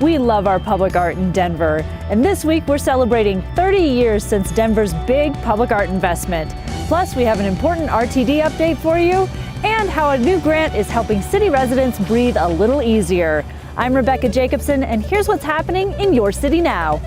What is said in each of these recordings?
We love our public art in Denver, and this week we're celebrating 30 years since Denver's big public art investment. Plus, we have an important RTD update for you and how a new grant is helping city residents breathe a little easier. I'm Rebecca Jacobson, and here's what's happening in your city now.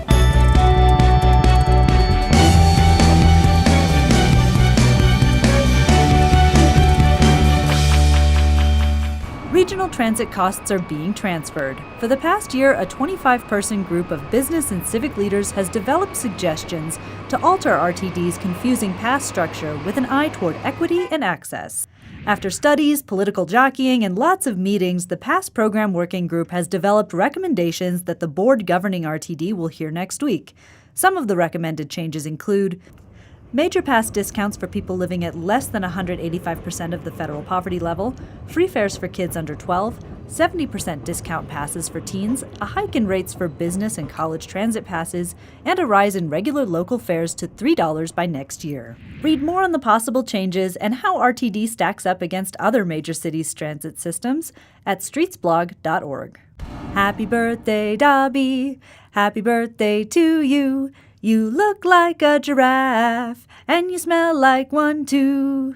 Regional transit costs are being transferred. For the past year, a 25-person group of business and civic leaders has developed suggestions to alter RTD's confusing pass structure with an eye toward equity and access. After studies, political jockeying, and lots of meetings, the Pass Program Working Group has developed recommendations that the board governing RTD will hear next week. Some of the recommended changes include major pass discounts for people living at less than 185% of the federal poverty level, free fares for kids under 12, 70% discount passes for teens, a hike in rates for business and college transit passes, and a rise in regular local fares to $3 by next year. Read more on the possible changes and how RTD stacks up against other major cities' transit systems at streetsblog.org. Happy birthday, Dobby! Happy birthday to you! You look like a giraffe, and you smell like one too.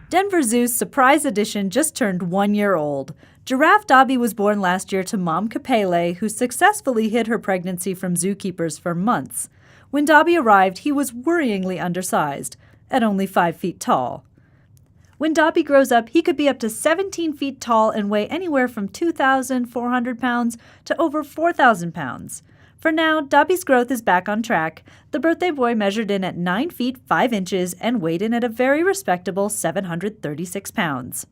Denver Zoo's surprise edition just turned 1 year old. Giraffe Dobby was born last year to Mom Kapele, who successfully hid her pregnancy from zookeepers for months. When Dobby arrived, he was worryingly undersized, at only 5 feet tall. When Dobby grows up, he could be up to 17 feet tall and weigh anywhere from 2,400 pounds to over 4,000 pounds. For now, Dobby's growth is back on track. The birthday boy measured in at 9 feet 5 inches and weighed in at a very respectable 736 pounds.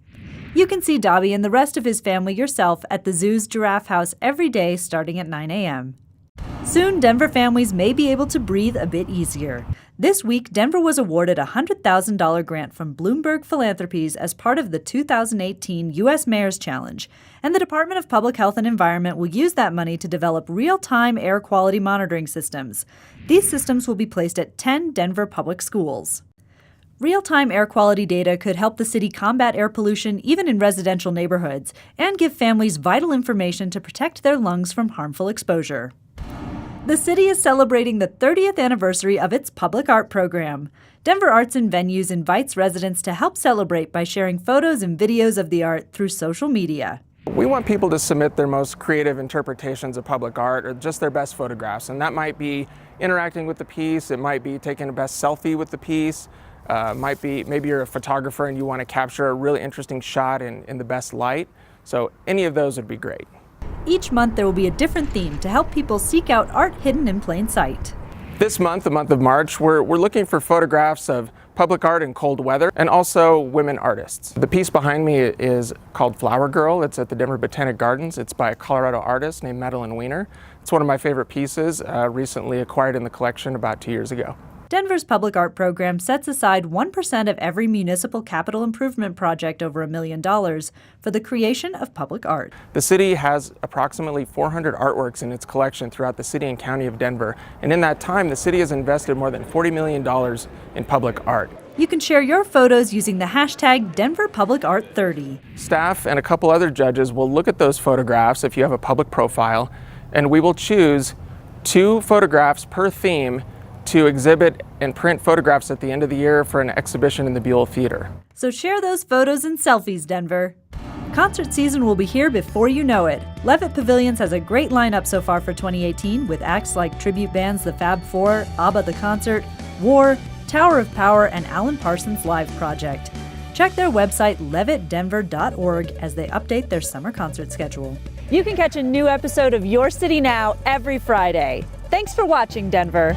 You can see Dobby and the rest of his family yourself at the zoo's giraffe house every day starting at 9 a.m. Soon, Denver families may be able to breathe a bit easier. This week, Denver was awarded a $100,000 grant from Bloomberg Philanthropies as part of the 2018 U.S. Mayor's Challenge, and the Department of Public Health and Environment will use that money to develop real-time air quality monitoring systems. These systems will be placed at 10 Denver public schools. Real-time air quality data could help the city combat air pollution even in residential neighborhoods and give families vital information to protect their lungs from harmful exposure. The city is celebrating the 30th anniversary of its public art program. Denver Arts and Venues invites residents to help celebrate by sharing photos and videos of the art through social media. We want people to submit their most creative interpretations of public art or just their best photographs, and that might be interacting with the piece, it might be taking a best selfie with the piece, might be maybe you're a photographer and you want to capture a really interesting shot in the best light. So any of those would be great. Each month there will be a different theme to help people seek out art hidden in plain sight. This month, the month of March, we're looking for photographs of public art in cold weather and also women artists. The piece behind me is called Flower Girl. It's at the Denver Botanic Gardens. It's by a Colorado artist named Madeline Weiner. It's one of my favorite pieces, recently acquired in the collection about 2 years ago. Denver's public art program sets aside 1% of every municipal capital improvement project over $1 million for the creation of public art. The city has approximately 400 artworks in its collection throughout the city and county of Denver, and in that time, the city has invested more than $40 million in public art. You can share your photos using the hashtag DenverPublicArt30. Staff and a couple other judges will look at those photographs if you have a public profile, and we will choose 2 photographs per theme to exhibit and print photographs at the end of the year for an exhibition in the Buell Theater. So share those photos and selfies, Denver. Concert season will be here before you know it. Levitt Pavilions has a great lineup so far for 2018 with acts like tribute bands The Fab Four, ABBA the Concert, War, Tower of Power, and Alan Parsons Live Project. Check their website levittdenver.org as they update their summer concert schedule. You can catch a new episode of Your City Now every Friday. Thanks for watching, Denver.